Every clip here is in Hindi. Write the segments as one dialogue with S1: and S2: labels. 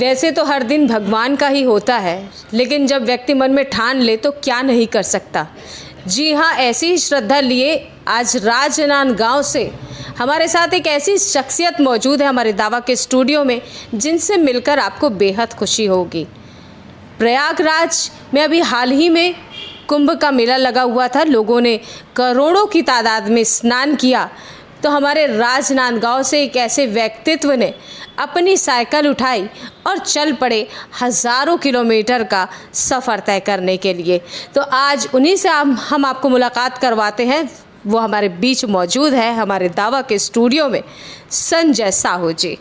S1: वैसे तो हर दिन भगवान का ही होता है, लेकिन जब व्यक्ति मन में ठान ले तो क्या नहीं कर सकता। जी हाँ, ऐसी ही श्रद्धा लिए आज राजनांदगांव से हमारे साथ एक ऐसी शख्सियत मौजूद है हमारे दावा के स्टूडियो में, जिनसे मिलकर आपको बेहद खुशी होगी। प्रयागराज में अभी हाल ही में कुंभ का मेला लगा हुआ था, लोगों ने करोड़ों की तादाद में स्नान किया, तो हमारे राजनांदगांव से एक ऐसे व्यक्तित्व ने अपनी साइकिल उठाई और चल पड़े हज़ारों किलोमीटर का सफ़र तय करने के लिए। तो आज उन्हीं से हम आपको मुलाकात करवाते हैं। वो हमारे बीच मौजूद है हमारे दावा के स्टूडियो में, संजय साहू जी।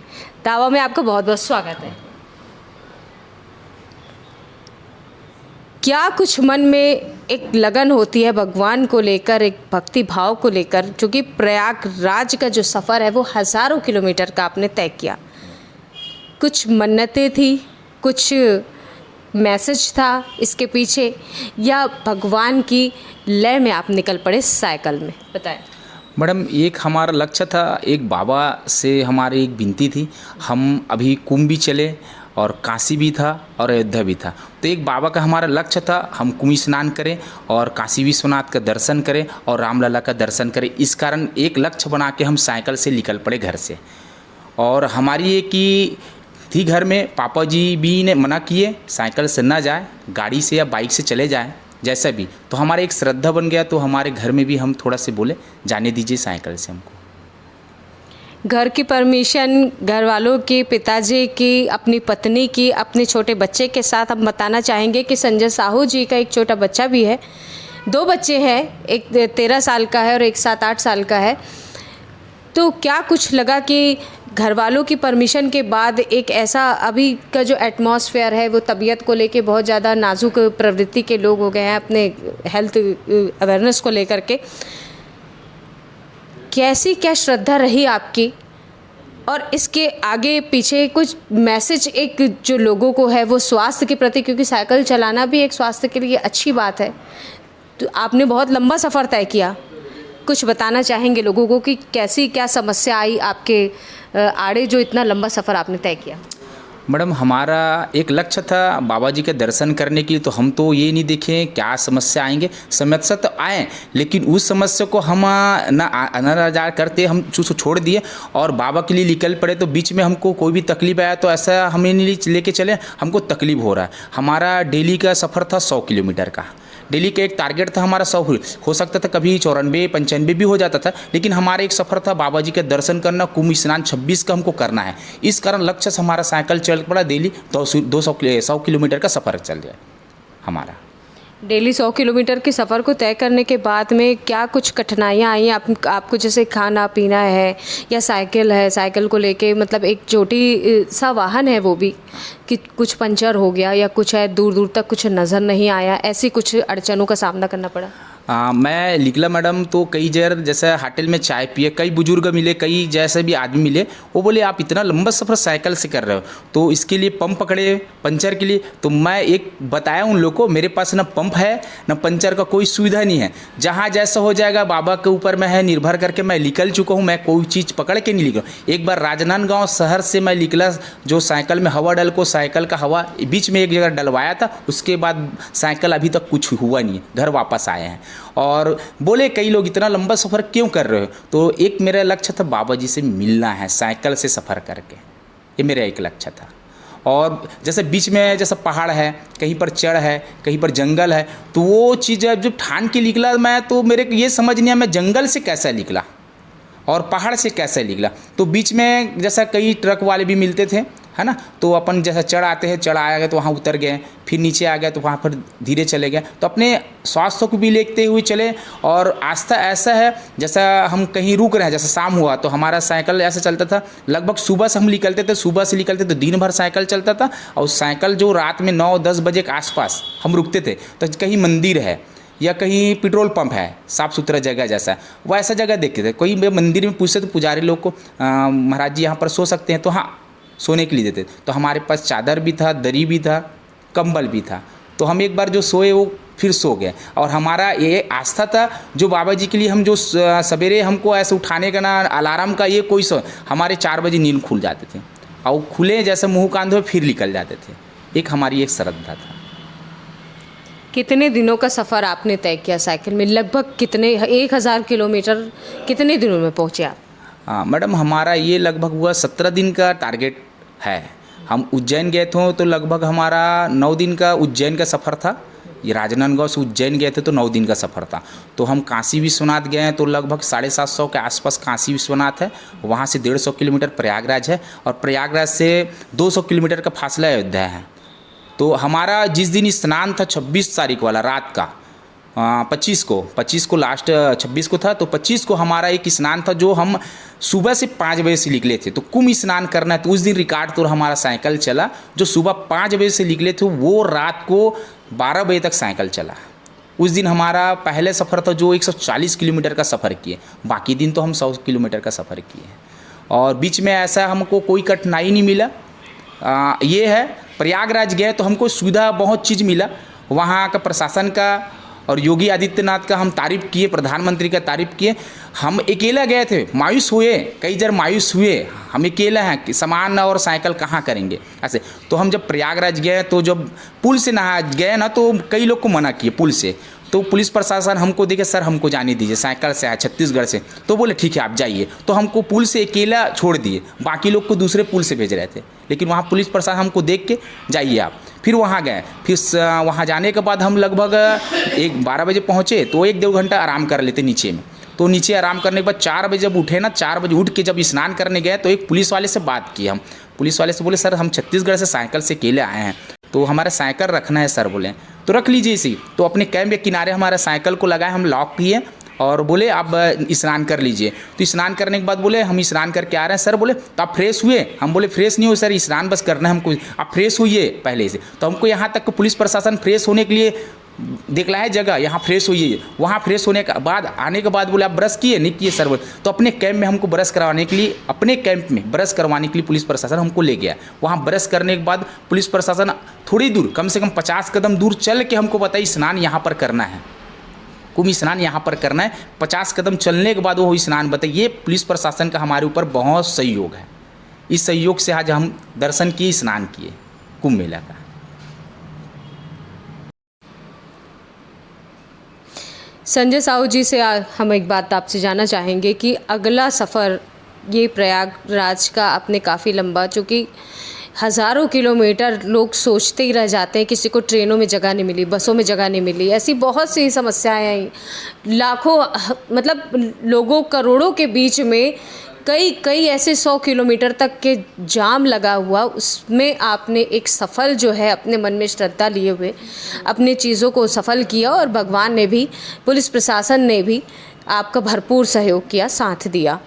S1: दावा में आपका बहुत बहुत स्वागत है। क्या कुछ मन में एक लगन होती है भगवान को लेकर, एक भक्ति भाव को लेकर, क्योंकि प्रयागराज का जो सफ़र है वो हज़ारों किलोमीटर का आपने तय किया। कुछ मन्नतें थी, कुछ मैसेज था इसके पीछे, या भगवान की लय में आप निकल पड़े साइकिल में? बताएं
S2: मैडम। एक हमारा लक्ष्य था, एक बाबा से हमारी एक विनती थी। हम अभी कुंभ भी चले और काशी भी था और अयोध्या भी था, तो एक बाबा का हमारा लक्ष्य था, हम कुंभ स्नान करें और काशी विश्वनाथ का दर्शन करें और रामलला का दर्शन करें। इस कारण एक लक्ष्य बना के हम साइकिल से निकल पड़े घर से। और हमारी एक ही थी घर में, पापा जी भी ने मना किए साइकिल से ना जाए, गाड़ी से या बाइक से चले जाएं जैसा भी। तो हमारा एक श्रद्धा बन गया, तो हमारे घर में भी हम थोड़ा से बोले जाने दीजिए साइकिल से हमको।
S1: घर की परमिशन, घर वालों की, पिताजी की, अपनी पत्नी की, अपने छोटे बच्चे के साथ हम बताना चाहेंगे कि संजय साहू जी का एक छोटा बच्चा भी है। 2 बच्चे हैं, एक 13 साल का है और एक 7-8 साल का है। तो क्या कुछ लगा कि घर वालों की परमिशन के बाद एक ऐसा, अभी का जो एटमॉस्फेयर है वो तबीयत को लेके बहुत ज़्यादा नाजुक प्रवृत्ति के लोग हो गए हैं अपने हेल्थ अवेयरनेस को लेकर के, कैसी क्या श्रद्धा रही आपकी, और इसके आगे पीछे कुछ मैसेज एक जो लोगों को है वो स्वास्थ्य के प्रति, क्योंकि साइकिल चलाना भी एक स्वास्थ्य के लिए अच्छी बात है। तो आपने बहुत लंबा सफ़र तय किया, कुछ बताना चाहेंगे लोगों को कि कैसी क्या समस्या आई आपके आड़े जो इतना लंबा सफ़र आपने तय किया?
S2: मैडम, हमारा एक लक्ष्य था बाबा जी के दर्शन करने के लिए, तो हम तो ये नहीं देखें क्या समस्या आएंगे। समस्या तो आए, लेकिन उस समस्या को हम नज़र करते हम छोड़ दिए और बाबा के लिए निकल पड़े। तो बीच में हमको कोई भी तकलीफ आया तो ऐसा हमें नहीं लेके चले, हमको तकलीफ हो रहा है। हमारा डेली का सफ़र था 100 किलोमीटर का, डेली का एक टारगेट था हमारा 100। हो सकता था कभी 94-95 भी हो जाता था, लेकिन हमारा एक सफ़र था बाबा जी के दर्शन करना, कुंभ स्नान 26 का हमको करना है। इस कारण लक्ष्य से हमारा साइकिल चल पड़ा, डेली 100 किलोमीटर का सफ़र चल जाए हमारा।
S1: डेली 100 किलोमीटर के सफ़र को तय करने के बाद में क्या कुछ कठिनाइयाँ आई आपको? जैसे खाना पीना है या साइकिल है, साइकिल को लेके मतलब एक छोटी सा वाहन है वो भी, कि कुछ पंचर हो गया या कुछ है, दूर दूर तक कुछ नज़र नहीं आया, ऐसी कुछ अड़चनों का सामना करना पड़ा?
S2: मैं निकला मैडम, तो कई जगह जैसे होटल में चाय पिए, कई बुजुर्ग मिले, कई जैसे भी आदमी मिले, वो बोले आप इतना लंबा सफ़र साइकिल से कर रहे हो, तो इसके लिए पंप पकड़े पंचर के लिए। तो मैं एक बताया उन लोगों को, मेरे पास ना पंप है ना पंचर का कोई सुविधा नहीं है, जहाँ जैसा हो जाएगा बाबा के ऊपर मैं है निर्भर करके मैं निकल चुका हूँ। मैं कोई चीज़ पकड़ के नहीं निकला। एक बार राजनांदगांव शहर से मैं निकला, जो साइकिल में हवा डल को साइकिल का हवा बीच में एक जगह डलवाया था, उसके बाद साइकिल अभी तक कुछ हुआ नहीं, घर वापस आए हैं। और बोले कई लोग इतना लंबा सफ़र क्यों कर रहे हो? तो एक मेरा लक्ष्य था बाबा जी से मिलना है साइकिल से सफ़र करके, ये मेरा एक लक्ष्य था। और जैसे बीच में जैसे पहाड़ है, कहीं पर चढ़ है, कहीं पर जंगल है, तो वो चीज़ जब ठान के निकला मैं, तो मेरे ये समझ नहीं आया मैं जंगल से कैसे निकला और पहाड़ से कैसे निकला। तो बीच में जैसा कई ट्रक वाले भी मिलते थे, है ना, तो अपन जैसा चढ़ आते हैं, चढ़ आया गए तो वहाँ उतर गए, फिर नीचे आ गए तो वहाँ पर धीरे चले गए। तो अपने स्वास्थ्य को भी लेते हुए चले। और आस्था ऐसा है जैसा हम कहीं रुक रहे हैं, जैसे शाम हुआ तो हमारा साइकिल ऐसा चलता था, लगभग सुबह से हम निकलते थे, सुबह से निकलते तो दिन भर साइकिल चलता था। और साइकिल जो रात में 9-10 बजे के आसपास हम रुकते थे, तो कहीं मंदिर है या कहीं पेट्रोल पंप है, साफ़ सुथरा जगह जैसा, वो ऐसा जगह देखते थे। कोई मंदिर में पूछते तो पुजारी लोग को, महाराज जी यहाँ पर सो सकते हैं? तो हाँ, सोने के लिए देते। तो हमारे पास चादर भी था, दरी भी था, कंबल भी था। तो हम एक बार जो सोए वो फिर सो गए। और हमारा ये आस्था था जो बाबा जी के लिए हम जो सवेरे हमको ऐसे उठाने का ना अलार्म का ये कोई हमारे 4 बजे नींद खुल जाते थे। और खुले जैसे मुंह कान धोए फिर निकल जाते थे। एक हमारी एक श्रद्धा था।
S1: कितने दिनों का सफ़र आपने तय किया साइकिल में? लगभग कितने 1000 किलोमीटर कितने दिनों में पहुँचे आप?
S2: हाँ मैडम, हमारा ये लगभग हुआ 17 दिन का टारगेट है। हम उज्जैन गए थे तो लगभग हमारा 9 दिन का उज्जैन का सफ़र था। ये राजनांदगांव से उज्जैन गए थे तो 9 दिन का सफ़र था। तो हम काशी विश्वनाथ गए तो लगभग 750 के आसपास काशी विश्वनाथ है। वहाँ से 150 किलोमीटर प्रयागराज है और प्रयागराज से 200 किलोमीटर का फासला अयोध्या है। तो हमारा जिस दिन स्नान था 26 तारीख वाला रात का, 25 को लास्ट 26 को था, तो 25 को हमारा एक स्नान था जो हम सुबह से 5 बजे से निकले थे। तो कुंभ स्नान करना है तो उस दिन रिकॉर्ड तो हमारा साइकिल चला, जो सुबह 5 बजे से निकले थे वो रात को 12 बजे तक साइकिल चला। उस दिन हमारा पहले सफ़र था जो 140 किलोमीटर का सफ़र किए, बाकी दिन तो हम 100 किलोमीटर का सफ़र किए। और बीच में ऐसा हमको कोई कठिनाई नहीं मिला। ये है प्रयागराज गए तो हमको सुविधा बहुत चीज़ मिला। वहाँ का प्रशासन का और योगी आदित्यनाथ का हम तारीफ़ किए, प्रधानमंत्री का तारीफ़ किए। हम अकेला गए थे, मायूस हुए, कई जन मायूस हुए, हम अकेला हैं कि सामान और साइकिल कहाँ करेंगे ऐसे। तो हम जब प्रयागराज गए तो जब पुल से नहा गए ना तो कई लोग को मना किए पुल से। तो पुलिस प्रशासन हमको देखे, सर हमको जाने दीजिए, साइकिल से आए छत्तीसगढ़ से। तो बोले ठीक है आप जाइए। तो हमको पुल से अकेला छोड़ दिए, बाकी लोग को दूसरे पुल से भेज रहे थे। लेकिन वहाँ पुलिस प्रशासन हमको देख के जाइए आप। फिर वहाँ गए, फिर वहाँ जाने के बाद हम लगभग 12 बजे पहुँचे तो 1-1.5 घंटा आराम कर लेते नीचे में। तो नीचे आराम करने के बाद 4 बजे जब उठे ना, 4 बजे उठ के जब स्नान करने गए तो एक पुलिस वाले से बात की हम। पुलिस वाले से बोले सर हम छत्तीसगढ़ से साइकिल से अकेले आए हैं तो हमारा साइकिल रखना है सर। बोले तो रख लीजिए इसी। तो अपने कैंप के किनारे हमारा साइकिल को लगाए, हम लॉक किए और बोले आप स्नान कर लीजिए। तो स्नान करने के बाद बोले हम स्नान करके आ रहे हैं सर। बोले तो आप फ्रेश हुए? हम बोले फ्रेश नहीं हुए सर, स्नान बस करना है हमको। आप फ्रेश होइए पहले से। तो हमको यहाँ तक पुलिस प्रशासन फ्रेश होने के लिए दिखला है जगह, यहाँ फ्रेश होइए। वहाँ फ्रेश होने के बाद आने के बाद बोले आप ब्रश किए? नहीं किए सर। बोले तो अपने कैंप में हमको ब्रश करवाने के लिए, अपने कैंप में ब्रश करवाने के लिए पुलिस प्रशासन हमको ले गया। वहाँ ब्रश करने के बाद पुलिस प्रशासन थोड़ी दूर, कम से कम 50 कदम दूर चल के हमको बताइए स्नान यहाँ पर करना है, कुंभ स्नान यहाँ पर करना है। 50 कदम चलने के बाद वो स्नान बताइए। पुलिस प्रशासन का हमारे ऊपर बहुत सहयोग है। इस सहयोग से आज हम दर्शन किए, स्नान किए कुंभ मेला का।
S1: संजय साहू जी से हम एक बात आपसे जानना चाहेंगे कि अगला सफ़र ये प्रयागराज का आपने काफ़ी लंबा, चूँकि हज़ारों किलोमीटर लोग सोचते ही रह जाते हैं, किसी को ट्रेनों में जगह नहीं मिली, बसों में जगह नहीं मिली, ऐसी बहुत सी समस्याएं आई। लाखों मतलब लोगों करोड़ों के बीच में कई ऐसे 100 किलोमीटर तक के जाम लगा हुआ, उसमें आपने एक सफल जो है अपने मन में श्रद्धा लिए हुए अपने चीज़ों को सफल किया और भगवान ने भी, पुलिस प्रशासन ने भी आपका भरपूर सहयोग किया, साथ दिया।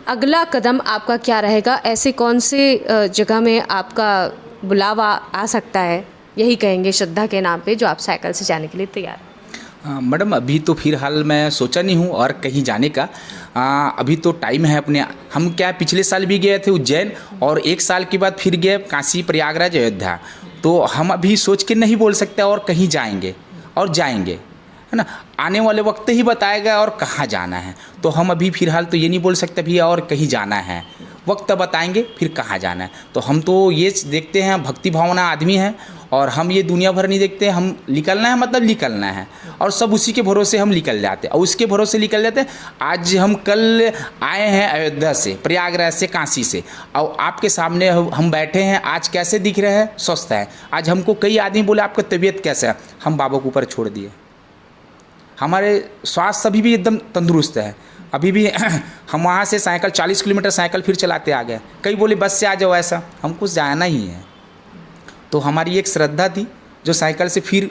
S1: अगला कदम आपका क्या रहेगा? ऐसे कौन से जगह में आपका बुलावा आ सकता है, यही कहेंगे श्रद्धा के नाम पे, जो आप साइकिल से जाने के लिए तैयार हैं?
S2: मैडम अभी तो फिलहाल मैं सोचा नहीं हूँ और कहीं जाने का। अभी तो टाइम है अपने। हम क्या पिछले साल भी गए थे उज्जैन और 1 साल के बाद फिर गए काशी, प्रयागराज, अयोध्या। तो हम अभी सोच के नहीं बोल सकते और कहीं जाएंगे और जाएंगे, है ना। आने वाले वक्त ही बताएगा और कहाँ जाना है। तो हम अभी फिलहाल तो ये नहीं बोल सकते भी और कहीं जाना है, वक्त बताएंगे फिर कहाँ जाना है। तो हम तो ये देखते हैं, भक्ति भावना आदमी हैं और हम ये दुनिया भर नहीं देखते। हम निकलना है मतलब निकलना है और सब उसी के भरोसे हम निकल जाते हैं और उसके भरोसे निकल जाते हैं। आज हम कल आए हैं अयोध्या से, प्रयागराज से, काशी से, और आपके सामने हम बैठे हैं। आज कैसे दिख रहे हैं? स्वस्थ है। आज हमको कई आदमी बोले आपका तबीयत कैसा है, हम बाबा के ऊपर छोड़ दिए। हमारे स्वास्थ्य अभी भी एकदम तंदुरुस्त है। अभी भी हम वहाँ से साइकिल 40 किलोमीटर साइकिल फिर चलाते आ गए। कई बोले बस से आ जाओ, ऐसा हमको जाना ही है। तो हमारी एक श्रद्धा थी जो साइकिल से फिर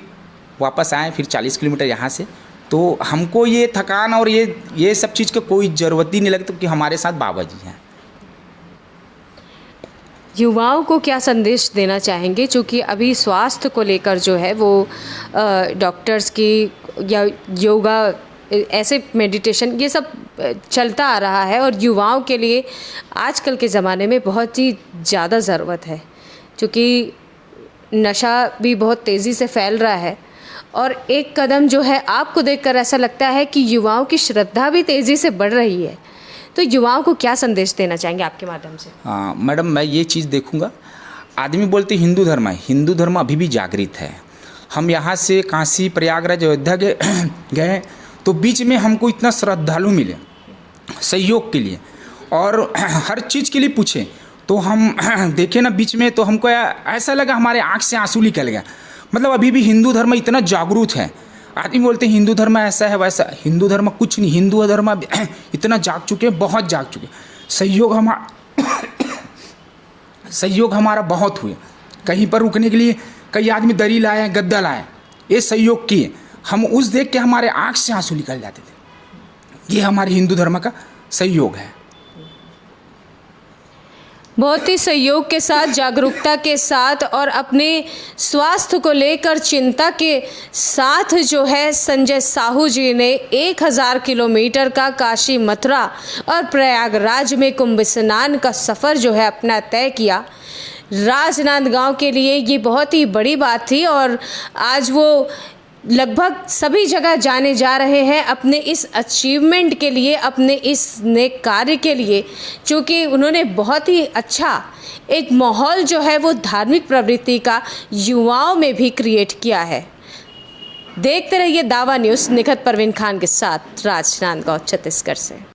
S2: वापस आए, फिर 40 किलोमीटर यहाँ से। तो हमको ये थकान और ये सब चीज़ का कोई ज़रूरत ही नहीं लगती कि हमारे साथ बाबा जी हैं।
S1: युवाओं को क्या संदेश देना चाहेंगे, क्योंकि अभी स्वास्थ्य को लेकर जो है वो डॉक्टर्स की या योगा, ऐसे मेडिटेशन, ये सब चलता आ रहा है और युवाओं के लिए आजकल के ज़माने में बहुत ही ज़्यादा ज़रूरत है, क्योंकि नशा भी बहुत तेज़ी से फैल रहा है। और एक कदम जो है आपको देखकर ऐसा लगता है कि युवाओं की श्रद्धा भी तेज़ी से बढ़ रही है। तो युवाओं को क्या संदेश देना चाहेंगे आपके माध्यम से?
S2: हाँ मैडम, मैं ये चीज़ देखूँगा, आदमी बोलते हिंदू धर्म है, हिंदू धर्म अभी भी जागृत है। हम यहाँ से काशी, प्रयागराज, अयोध्या गए तो बीच में हमको इतना श्रद्धालु मिले सहयोग के लिए, और हर चीज़ के लिए पूछे तो हम देखे ना बीच में, तो हमको ऐसा लगा हमारे आँख से आंसू निकल गया। मतलब अभी भी हिंदू धर्म इतना जागरूक है। आदमी बोलते हैं हिंदू धर्म ऐसा है वैसा, हिंदू धर्म कुछ नहीं, हिंदू धर्म इतना जाग चुके हैं, बहुत जाग चुके। सहयोग हमारा बहुत हुए। कहीं पर रुकने के लिए कई आदमी दरी लाए, गद्दा लाए, ये सहयोग किए। हम उस देख के हमारे आँख से आंसू निकल जाते थे। ये हमारे हिंदू धर्म का सहयोग है।
S1: बहुत ही सहयोग के साथ, जागरूकता के साथ और अपने स्वास्थ्य को लेकर चिंता के साथ जो है संजय साहू जी ने 1000 किलोमीटर का काशी, मथुरा और प्रयागराज में कुंभ स्नान का सफ़र जो है अपना तय किया। राजनांदगांव के लिए ये बहुत ही बड़ी बात थी और आज वो लगभग सभी जगह जाने जा रहे हैं अपने इस अचीवमेंट के लिए, अपने इस नेक कार्य के लिए, क्योंकि उन्होंने बहुत ही अच्छा एक माहौल जो है वो धार्मिक प्रवृत्ति का युवाओं में भी क्रिएट किया है। देखते रहिए दावा न्यूज़। निखत परवीन खान के साथ राजनांदगांव छत्तीसगढ़ से।